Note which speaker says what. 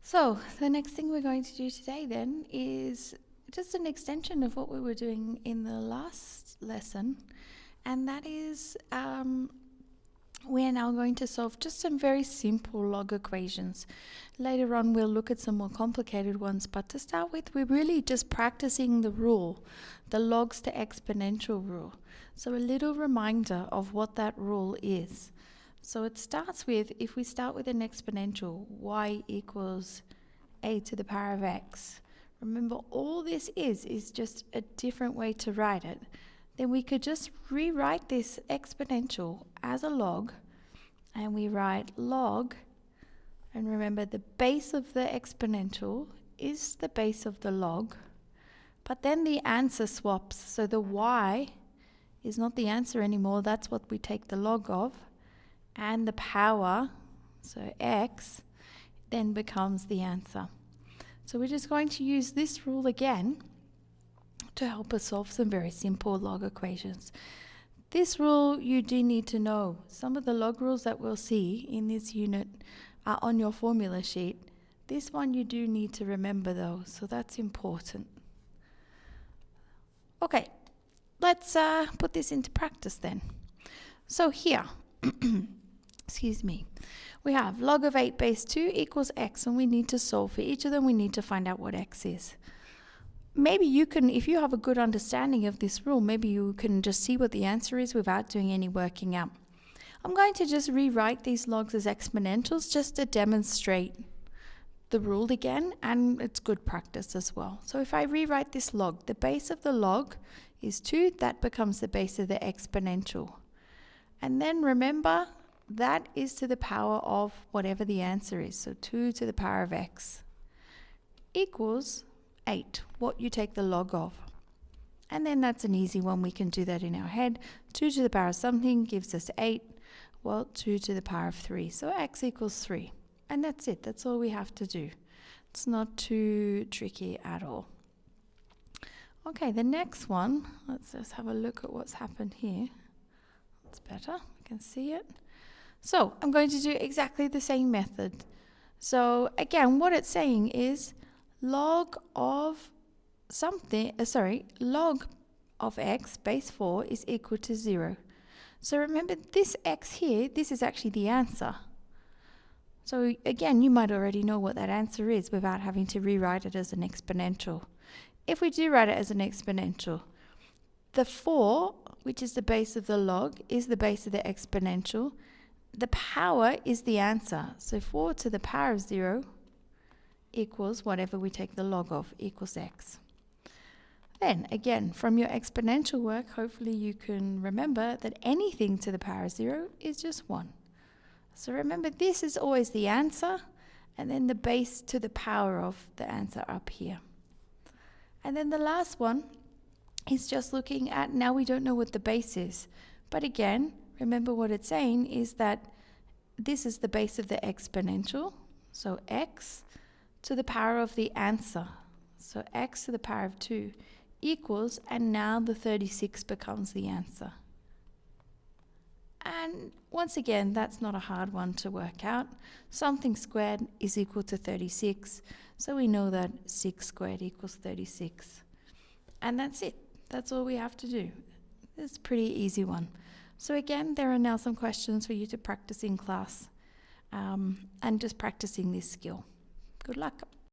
Speaker 1: So the next thing we're going to do today then is just an extension of what we were doing in the last lesson, and that is we're now going to solve just some very simple log equations. Later on we'll look at some more complicated ones, but to start with we're really just practicing the rule, the logs to exponential rule. So a little reminder of what that rule is. So it starts with, if we start with an exponential, y equals a to the power of x. Remember, all this is just a different way to write it. Then we could just rewrite this exponential as a log, and we write log, and remember the base of the exponential is the base of the log, but then the answer swaps, so the y is not the answer anymore, that's what we take the log of, and the power, so x, then becomes the answer. So we're just going to use this rule again to help us solve some very simple log equations. This rule you do need to know. Some of the log rules that we'll see in this unit are on your formula sheet. This one you do need to remember though, so that's important. Okay, let's put this into practice then. So here, excuse me, we have log of 8 base 2 equals x, and we need to solve for each of them. We need to find out what x is. Maybe you can, if you have a good understanding of this rule, maybe you can just see what the answer is without doing any working out. I'm going to just rewrite these logs as exponentials just to demonstrate the rule again, and it's good practice as well. So if I rewrite this log, the base of the log is 2, that becomes the base of the exponential. And then remember, that is to the power of whatever the answer is, so 2 to the power of x equals 8, what you take the log of. And then that's an easy one, we can do that in our head. 2 to the power of something gives us 8, well, 2 to the power of 3, so x equals 3. And that's it, that's all we have to do. It's not too tricky at all. Okay, the next one, let's just have a look at what's happened here. That's better, I can see it. So I'm going to do exactly the same method. So again, what it's saying is log of something, log of x base 4 is equal to 0. So remember, this x here, this is actually the answer. So again, you might already know what that answer is without having to rewrite it as an exponential. If we do write it as an exponential, the 4, which is the base of the log, is the base of the exponential. The power is the answer. So 4 to the power of 0 equals whatever we take the log of, equals x. Then again, from your exponential work, hopefully you can remember that anything to the power of 0 is just 1. So remember, this is always the answer, and then the base to the power of the answer up here. And then the last one is just looking at, now we don't know what the base is, but again, remember what it's saying is that this is the base of the exponential, so x to the power of the answer, so x to the power of 2 equals, and now the 36 becomes the answer. And once again, that's not a hard one to work out. Something squared is equal to 36, so we know that 6 squared equals 36. And that's it. That's all we have to do. It's a pretty easy one. So again, there are now some questions for you to practice in class, and just practicing this skill. Good luck.